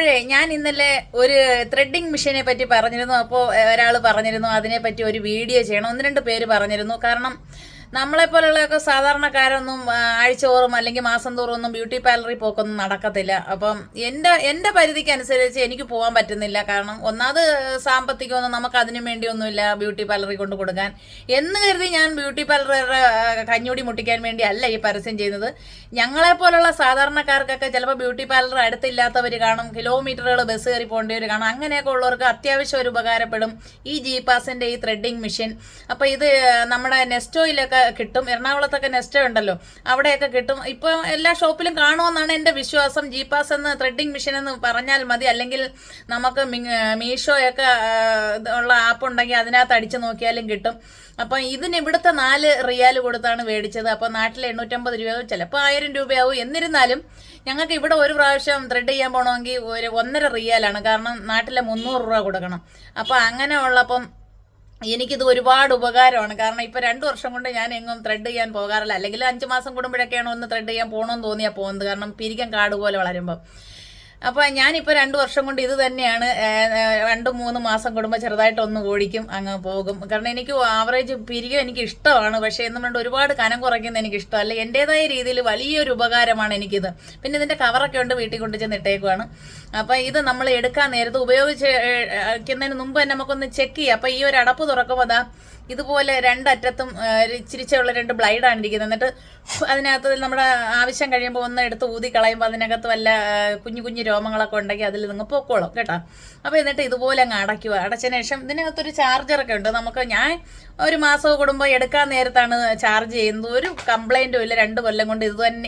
ഞാൻ ഇന്നലെ ഒരു ത്രെഡിങ് മെഷീനെ പറ്റി പറഞ്ഞിരുന്നു. അപ്പോൾ ഒരാൾ പറഞ്ഞിരുന്നു അതിനെപ്പറ്റി ഒരു വീഡിയോ ചെയ്യണം. ഒന്ന് രണ്ട് പേര് പറഞ്ഞിരുന്നു. കാരണം നമ്മളെപ്പോലുള്ളതൊക്കെ സാധാരണക്കാരൊന്നും ആഴ്ചതോറും അല്ലെങ്കിൽ മാസം തോറും ഒന്നും ബ്യൂട്ടി പാർലറിൽ പോക്കൊന്നും നടക്കത്തില്ല. അപ്പം എൻ്റെ പരിധിക്ക് അനുസരിച്ച് എനിക്ക് പോകാൻ പറ്റുന്നില്ല. കാരണം ഒന്നാമത് സാമ്പത്തികമൊന്നും നമുക്ക് അതിനു വേണ്ടിയൊന്നുമില്ല ബ്യൂട്ടി പാർലറിൽ കൊണ്ട് കൊടുക്കാൻ എന്ന് കരുതി ഞാൻ ബ്യൂട്ടി പാർലറുടെ കഞ്ഞൂടി മുട്ടിക്കാൻ വേണ്ടി അല്ല ഈ പരസ്യം ചെയ്യുന്നത്. ഞങ്ങളെപ്പോലുള്ള സാധാരണക്കാർക്കൊക്കെ ചിലപ്പോൾ ബ്യൂട്ടി പാർലർ അടുത്തില്ലാത്തവർ കാണും, കിലോമീറ്ററുകൾ ബസ് കയറി പോകേണ്ടവർ കാണും. അങ്ങനെയൊക്കെ ഉള്ളവർക്ക് അത്യാവശ്യം ഒരു ഉപകാരപ്പെടും ഈ ജി പാസിൻ്റെ ഈ ത്രെഡിങ് മെഷീൻ. അപ്പോൾ ഇത് നമ്മുടെ നെസ്റ്റോയിലൊക്കെ കിട്ടും. എറണാകുളത്തൊക്കെ നെസ്റ്റോ ഉണ്ടല്ലോ, അവിടെയൊക്കെ കിട്ടും. ഇപ്പം എല്ലാ ഷോപ്പിലും കാണുമെന്നാണ് എൻ്റെ വിശ്വാസം. ജി പാസ് എന്ന് ത്രെഡിങ് മെഷീൻ എന്ന് പറഞ്ഞാൽ മതി. അല്ലെങ്കിൽ നമുക്ക് മീഷോയൊക്കെ ഉള്ള ആപ്പ് ഉണ്ടെങ്കിൽ അതിനകത്ത് അടിച്ചു നോക്കിയാലും കിട്ടും. അപ്പം ഇതിന് ഇവിടുത്തെ 4 റിയാൽ കൊടുത്താണ് മേടിച്ചത്. അപ്പോൾ നാട്ടിൽ 850 രൂപയാവും, ചിലപ്പോൾ 1000 രൂപയാവും. എന്നിരുന്നാലും ഞങ്ങൾക്ക് ഇവിടെ ഒരു പ്രാവശ്യം ത്രെഡ് ചെയ്യാൻ പോകണമെങ്കിൽ ഒരു 1.5 റിയാലാണ്. കാരണം നാട്ടിലെ 300 രൂപ കൊടുക്കണം. അപ്പോൾ അങ്ങനെ ഉള്ളപ്പം എനിക്കിത് ഒരുപാട് ഉപകാരമാണ്. കാരണം ഇപ്പോൾ 2 വർഷം കൊണ്ട് ഞാൻ എങ്ങും ത്രെഡ് ചെയ്യാൻ പോകാറില്ല. അല്ലെങ്കിൽ 5 മാസം കൂടുമ്പോഴൊക്കെയാണ് ഒന്ന് ത്രെഡ് ചെയ്യാൻ പോകണമെന്ന് തോന്നിയാൽ പോകുന്നത്. കാരണം പിരിക്കാൻ കാട് പോലെ വളരുമ്പം. അപ്പോൾ ഞാനിപ്പോൾ 2 വർഷം കൊണ്ട് ഇത് തന്നെയാണ്. 2-3 മാസം കൂടുമ്പോൾ ചെറുതായിട്ടൊന്ന് ഓടിക്കും, അങ്ങ് പോകും. കാരണം എനിക്ക് ആവറേജ് പിരികം എനിക്ക് ഇഷ്ടമാണ്. പക്ഷേ എന്നും വേണ്ട ഒരുപാട് കനം കുറയ്ക്കുന്നത് എനിക്ക് ഇഷ്ടമല്ല. എൻ്റേതായ രീതിയിൽ വലിയൊരു ഉപകാരമാണ് എനിക്കിത്. പിന്നെ ഇതിൻ്റെ കവറൊക്കെ ഉണ്ട്, വീട്ടിൽ കൊണ്ട് ചെന്ന് ഇട്ടേക്കുവാണ്. അപ്പോൾ ഇത് നമ്മൾ എടുക്കാൻ നേരത്ത് ഉപയോഗിക്കുന്നതിന് മുമ്പ് തന്നെ നമുക്കൊന്ന് ചെക്ക് ചെയ്യാം. അപ്പോൾ ഈ ഒരു അടപ്പ് തുറക്കുമ്പോൾ അതാ ഇതുപോലെ 2 അറ്റത്തും ചിരിച്ചുള്ള 2 ബ്ലൈഡാണ് ഇരിക്കുന്നത്. എന്നിട്ട് അതിനകത്ത് നമ്മുടെ ആവശ്യം കഴിയുമ്പോൾ ഒന്ന് എടുത്ത് ഊതി കളയുമ്പോൾ അതിനകത്ത് വല്ല കുഞ്ഞു കുഞ്ഞു രോമങ്ങളൊക്കെ ഉണ്ടെങ്കിൽ അതിൽ നിങ്ങൾ പൊക്കോളും കേട്ടോ. അപ്പോൾ എന്നിട്ട് ഇതുപോലെ അങ്ങ് അടയ്ക്കുക. അടച്ചതിന് ശേഷം ഇതിനകത്തൊരു ചാർജറൊക്കെ ഉണ്ട്. ഞാൻ ഒരു മാസം കൂടുമ്പോൾ എടുക്കാൻ നേരത്താണ് ചാർജ് ചെയ്യുന്നത്. ഒരു കംപ്ലൈൻറ്റും ഇല്ല. 2 കൊല്ലം കൊണ്ട്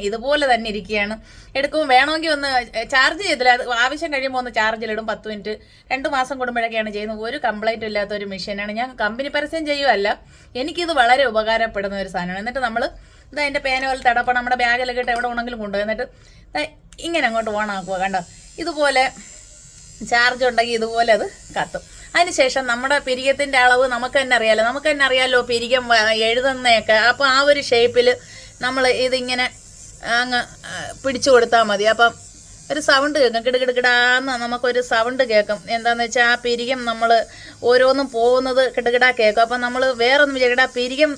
ഇതുപോലെ തന്നെ ഇരിക്കുകയാണ്. എടുക്കുമ്പോൾ വേണമെങ്കിൽ ഒന്ന് ചാർജ് ചെയ്തില്ല, ആവശ്യം കഴിയുമ്പോൾ ഒന്ന് ചാർജിലിടും 10 മിനിറ്റ്. 2 മാസം കൂടുമ്പോഴൊക്കെയാണ് ചെയ്യുന്നത്. ഒരു കംപ്ലൈൻറ്റും ഇല്ലാത്ത ഒരു മെഷീനാണ്. ഞാൻ കമ്പനി പരസ്യം ചെയ്യുമല്ല, എനിക്കിത് വളരെ ഉപകാരപ്പെടുന്ന ഒരു സാധനമാണ്. എന്നിട്ട് നമ്മൾ ഇത് അതിൻ്റെ പേന പോലെ തടപ്പം നമ്മുടെ ബാഗിലൊക്കെ ഇട്ട് എവിടെ വേണമെങ്കിലും കൊണ്ടുപോയി എന്നിട്ട് ഇങ്ങനെ അങ്ങോട്ട് ഓണാക്കുക. കണ്ടോ, ഇതുപോലെ ചാർജ് ഉണ്ടെങ്കിൽ ഇതുപോലെ അത് കത്തും. അതിനുശേഷം നമ്മുടെ പിരികത്തിൻ്റെ അളവ് നമുക്ക് തന്നെ അറിയാമല്ലോ പിരികം എഴുതുന്നതൊക്കെ. അപ്പോൾ ആ ഒരു ഷേപ്പിൽ നമ്മൾ ഇതിങ്ങനെ അങ്ങ് പിടിച്ചു കൊടുത്താൽ മതി. അപ്പം ഒരു സൗണ്ട് കേൾക്കും, കിടുകിടുകിടാന്ന് നമുക്കൊരു സൗണ്ട് കേൾക്കും. എന്താണെന്ന് വെച്ചാൽ ആ പിരികം നമ്മൾ ഓരോന്നും പോകുന്നത് കിടുകിടാ കേൾക്കും. അപ്പം നമ്മൾ വേറൊന്നും വിചാരിക്കണ്ട, പിരികം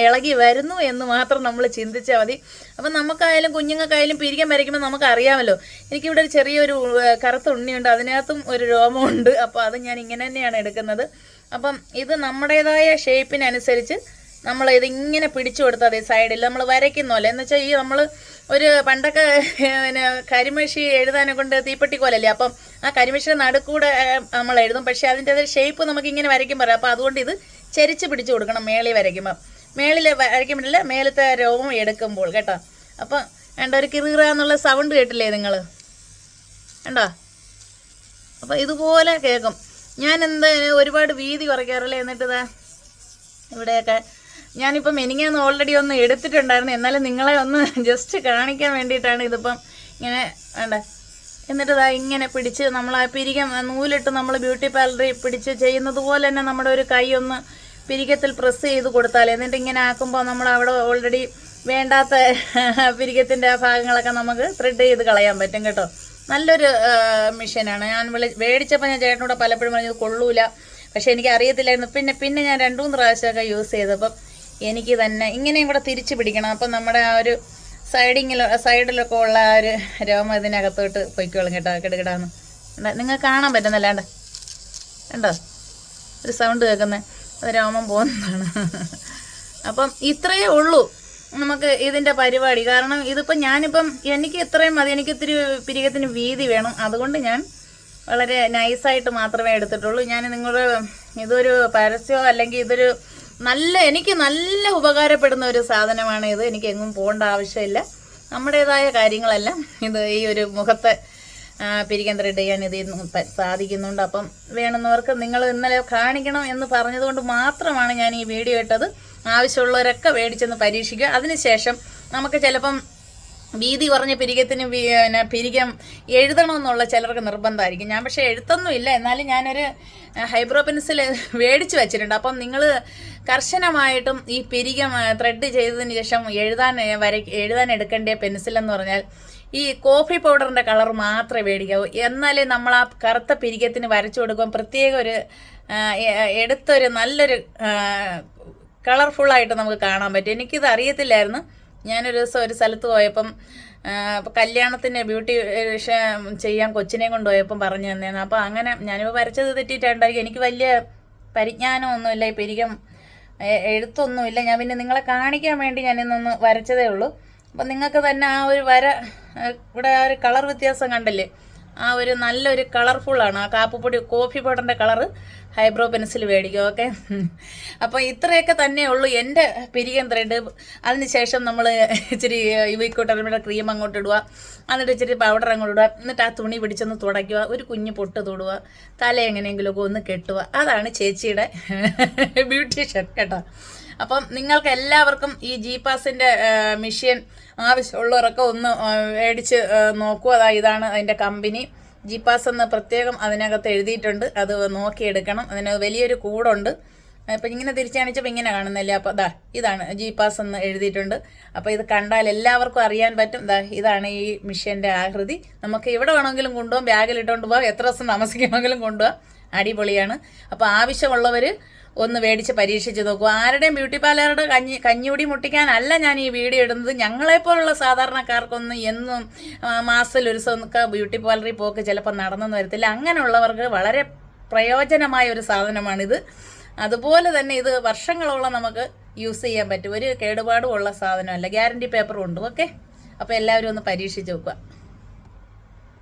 ഇളകി വരുന്നു എന്ന് മാത്രം നമ്മൾ ചിന്തിച്ചാൽ മതി. അപ്പം നമുക്കായാലും കുഞ്ഞുങ്ങൾക്കായാലും പിരികം വരയ്ക്കുമ്പോൾ നമുക്കറിയാമല്ലോ. എനിക്കിവിടെ ഒരു ചെറിയൊരു കറുത്ത ഉണ്ണിയുണ്ട്, അതിനകത്തും ഒരു രോമമുണ്ട്. അപ്പോൾ അത് ഞാൻ ഇങ്ങനെ തന്നെയാണ് എടുക്കുന്നത്. അപ്പം ഇത് നമ്മുടേതായ ഷേപ്പിനനുസരിച്ച് നമ്മൾ ഇതിങ്ങനെ പിടിച്ചു കൊടുത്താൽ മതി. സൈഡിൽ നമ്മൾ വരയ്ക്കുന്നപോലെ എന്ന് വെച്ചാൽ ഈ നമ്മൾ ഒരു പണ്ടൊക്കെ പിന്നെ കരിമഷി എഴുതാനെ കൊണ്ട് തീപ്പെട്ടി കോലല്ലേ, അപ്പം ആ കരിമഷിയുടെ നടുക്കൂടെ നമ്മൾ എഴുതും. പക്ഷേ അതിൻ്റെ ഷേപ്പ് നമുക്ക് ഇങ്ങനെ വരയ്ക്കുമ്പോൾ പറയാം. അപ്പോൾ അതുകൊണ്ട് ഇത് ചരിച്ച് പിടിച്ചു കൊടുക്കണം മേളിൽ വരയ്ക്കുമ്പോൾ. മേളിൽ വരയ്ക്കുമ്പോഴില്ല, മേലത്തെ രോമം എടുക്കുമ്പോൾ കേട്ടോ. അപ്പം വേണ്ട ഒരു കിറുകിറാന്നുള്ള സൗണ്ട് കേട്ടില്ലേ നിങ്ങൾ, കണ്ടോ? അപ്പോൾ ഇതുപോലെ കേൾക്കും. ഞാൻ ഒരുപാട് വീതി കുറയ്ക്കാറില്ല. എന്നിട്ട് ഇതാ ഇവിടെയൊക്കെ ഞാനിപ്പം മെനിങ്ങാന്ന് ഓൾറെഡി ഒന്ന് എടുത്തിട്ടുണ്ടായിരുന്നു. എന്നാലും നിങ്ങളെ ഒന്ന് ജസ്റ്റ് കാണിക്കാൻ വേണ്ടിയിട്ടാണ് ഇതിപ്പം ഇങ്ങനെ വേണ്ട. എന്നിട്ട് ഇതാ ഇങ്ങനെ പിടിച്ച് നമ്മൾ ആ പിരികം നൂലിട്ട് നമ്മൾ ബ്യൂട്ടി പാർലറിൽ പിടിച്ച് ചെയ്യുന്നത് പോലെ തന്നെ നമ്മുടെ ഒരു കൈ ഒന്ന് പിരികത്തിൽ പ്രസ് ചെയ്ത് കൊടുത്താൽ, എന്നിട്ട് ഇങ്ങനെ ആക്കുമ്പോൾ നമ്മൾ അവിടെ ഓൾറെഡി വേണ്ടാത്ത പിരികത്തിൻ്റെ ഭാഗങ്ങളൊക്കെ നമുക്ക് ത്രെഡ് ചെയ്ത് കളയാൻ പറ്റും കേട്ടോ. നല്ലൊരു മെഷീനാണ്. ഞാൻ മേടിച്ചപ്പോൾ ഞാൻ ചേട്ടനോട് പലപ്പോഴും പറഞ്ഞത് കൊള്ളൂല, പക്ഷെ എനിക്ക് അറിയത്തില്ലായിരുന്നു. പിന്നെ ഞാൻ 2-3 പ്രാവശ്യമൊക്കെ യൂസ് ചെയ്തപ്പം എനിക്ക് തന്നെ ഇങ്ങനെയും കൂടെ തിരിച്ച് പിടിക്കണം. അപ്പം നമ്മുടെ ആ ഒരു സൈഡിലൊക്കെ ഉള്ള ആ ഒരു രോമം ഇതിനകത്തോട്ട് പൊയ്ക്കോളും കേട്ടോ. കിടകിടാന്ന് നിങ്ങൾക്ക് കാണാൻ പറ്റുന്നല്ലാണ്ട് കണ്ടോ, ഒരു സൗണ്ട് കേൾക്കുന്നത്, അത് രോമം പോകുന്നതാണ്. അപ്പം ഇത്രയേ ഉള്ളൂ നമുക്ക് ഇതിൻ്റെ പരിപാടി. കാരണം ഇതിപ്പം ഞാനിപ്പം എനിക്ക് ഇത്രയും മതി. എനിക്ക് ഇത്തിരി പിരികത്തിന് വീതി വേണം. അതുകൊണ്ട് ഞാൻ വളരെ നൈസായിട്ട് മാത്രമേ എടുത്തിട്ടുള്ളൂ. ഞാൻ ഇതൊരു പരസ്യമോ അല്ലെങ്കിൽ ഇതൊരു എനിക്ക് നല്ല ഉപകാരപ്പെടുന്ന ഒരു സാധനമാണ് ഇത്. എനിക്ക് എങ്ങും പോകേണ്ട ആവശ്യമില്ല. നമ്മുടേതായ കാര്യങ്ങളെല്ലാം ഈ ഒരു മുഖത്തെ പിരികം ത്രെഡ് ചെയ്യാൻ ഇതിൽ സാധിക്കുന്നുണ്ട്. അപ്പം വേണമെന്നവർക്ക് നിങ്ങൾ ഇന്നലെ കാണിക്കണം എന്ന് പറഞ്ഞതുകൊണ്ട് മാത്രമാണ് ഞാൻ ഈ വീഡിയോ ഇട്ടത്. ആവശ്യമുള്ളവരൊക്കെ മേടിച്ചെന്ന് പരീക്ഷിക്കുക. അതിനുശേഷം നമുക്ക് ചിലപ്പം വീതി കുറഞ്ഞ പിരികത്തിന് പിരികം എഴുതണമെന്നുള്ള ചിലർക്ക് നിർബന്ധമായിരിക്കും. ഞാൻ പക്ഷേ എഴുത്തൊന്നുമില്ല. എന്നാലും ഞാനൊരു ഹൈബ്രോ പെൻസിൽ മേടിച്ച് വെച്ചിട്ടുണ്ട്. അപ്പം നിങ്ങൾ കർശനമായിട്ടും ഈ പിരികം ത്രെഡ് ചെയ്തതിന് ശേഷം എഴുതാൻ എടുക്കേണ്ട പെൻസിലെന്ന് പറഞ്ഞാൽ ഈ കോഫി പൗഡറിൻ്റെ കളർ മാത്രമേ മേടിക്കാവൂ. എന്നാലേ നമ്മൾ ആ കറുത്ത പിരികത്തിന് വരച്ചു കൊടുക്കുമ്പോൾ പ്രത്യേക ഒരു എടുത്തൊരു നല്ലൊരു കളർഫുള്ളായിട്ട് നമുക്ക് കാണാൻ പറ്റും. എനിക്കിത് അറിയത്തില്ലായിരുന്നു. ഞാനൊരു ദിവസം ഒരു സ്ഥലത്ത് പോയപ്പം കല്യാണത്തിന് ബ്യൂട്ടി ചെയ്യാൻ കൊച്ചിനെയും കൊണ്ടുപോയപ്പം പറഞ്ഞു തന്നേന്ന്. അപ്പോൾ അങ്ങനെ ഞാനിപ്പോൾ വരച്ചത് തെറ്റിയിട്ടുണ്ടായിരിക്കും. എനിക്ക് വലിയ പരിജ്ഞാനമൊന്നുമില്ല, ഈ പെരികം എഴുത്തൊന്നുമില്ല. ഞാൻ പിന്നെ നിങ്ങളെ കാണിക്കാൻ വേണ്ടി ഞാനിന്നൊന്ന് വരച്ചതേ ഉള്ളൂ. അപ്പം നിങ്ങൾക്ക് തന്നെ ആ ഒരു വര ഇവിടെ ആ ഒരു കളർ വ്യത്യാസം കണ്ടല്ലേ, ആ ഒരു നല്ലൊരു കളർഫുള്ളാണ്. ആ കാപ്പുപൊടി കോഫി പൗഡറിൻ്റെ കളറ് ഹൈബ്രോ പെൻസിൽ മേടിക്കും. ഓക്കെ, അപ്പോൾ ഇത്രയൊക്കെ തന്നെ ഉള്ളൂ എൻ്റെ പിരികൻ ത്രെഡ്. അതിനുശേഷം നമ്മൾ ഇച്ചിരി ഇവിക്കൂട്ടരുടെ ക്രീം അങ്ങോട്ട് ഇടുക, എന്നിട്ട് ഇച്ചിരി പൗഡർ അങ്ങോട്ട് ഇടുക, എന്നിട്ട് ആ തുണി പിടിച്ചൊന്ന് തുടയ്ക്കുക, ഒരു കുഞ്ഞ് പൊട്ട് തൊടുക, തല എങ്ങനെയെങ്കിലുമൊക്കെ ഒന്ന് കെട്ടുക. അതാണ് ചേച്ചിയുടെ ബ്യൂട്ടീഷ്യൻ കേട്ടോ. അപ്പം നിങ്ങൾക്ക് എല്ലാവർക്കും ഈ G-Passന്റെ മെഷീൻ ആവശ്യമുള്ളവരൊക്കെ ഒന്ന് മേടിച്ച് നോക്കൂ. ഇതാണ് അതിൻ്റെ കമ്പനി. G-Pass എന്ന് പ്രത്യേകം അതിനകത്ത് എഴുതിയിട്ടുണ്ട്, അത് നോക്കിയെടുക്കണം. അതിന് വലിയൊരു കൂടുണ്ട്. അപ്പം ഇങ്ങനെ തിരിച്ചു കാണിച്ചപ്പോൾ ഇങ്ങനെ കാണുന്നില്ല. അപ്പോൾ ഇതാണ് G-Pass എന്ന് എഴുതിയിട്ടുണ്ട്. അപ്പോൾ ഇത് കണ്ടാൽ എല്ലാവർക്കും അറിയാൻ പറ്റും. ഇതാണ് ഈ മെഷീൻ്റെ ആകൃതി. നമുക്ക് എവിടെ വേണമെങ്കിലും കൊണ്ടുപോകാം, ബാഗിലിട്ടുകൊണ്ട് പോകാം, എത്ര ദിവസം താമസിക്കണമെങ്കിലും കൊണ്ടുപോകാം. അടിപൊളിയാണ്. അപ്പോൾ ആവശ്യമുള്ളവർ ഒന്ന് മേടിച്ച് പരീക്ഷിച്ച് നോക്കൂ. ആരുടെയും ബ്യൂട്ടി പാർലറുടെ കഞ്ഞിയൂടി മുട്ടിക്കാനല്ല ഞാൻ ഈ വീഡിയോ ഇടുന്നത്. ഞങ്ങളെപ്പോലുള്ള സാധാരണക്കാർക്കൊന്നും എന്നും മാസത്തിൽ ഒരു ദിവസമൊക്കെ ബ്യൂട്ടി പാർലറിൽ പോക്ക് ചിലപ്പോൾ നടന്നെന്ന് വരത്തില്ല. അങ്ങനെയുള്ളവർക്ക് വളരെ പ്രയോജനമായ ഒരു സാധനമാണിത്. അതുപോലെ തന്നെ ഇത് വർഷങ്ങളോളം നമുക്ക് യൂസ് ചെയ്യാൻ പറ്റും. ഒരു കേടുപാടും ഉള്ള സാധനമല്ല, ഗ്യാരണ്ടി പേപ്പറും ഉണ്ട്. ഓക്കെ, അപ്പോൾ എല്ലാവരും ഒന്ന് പരീക്ഷിച്ച് നോക്കുക.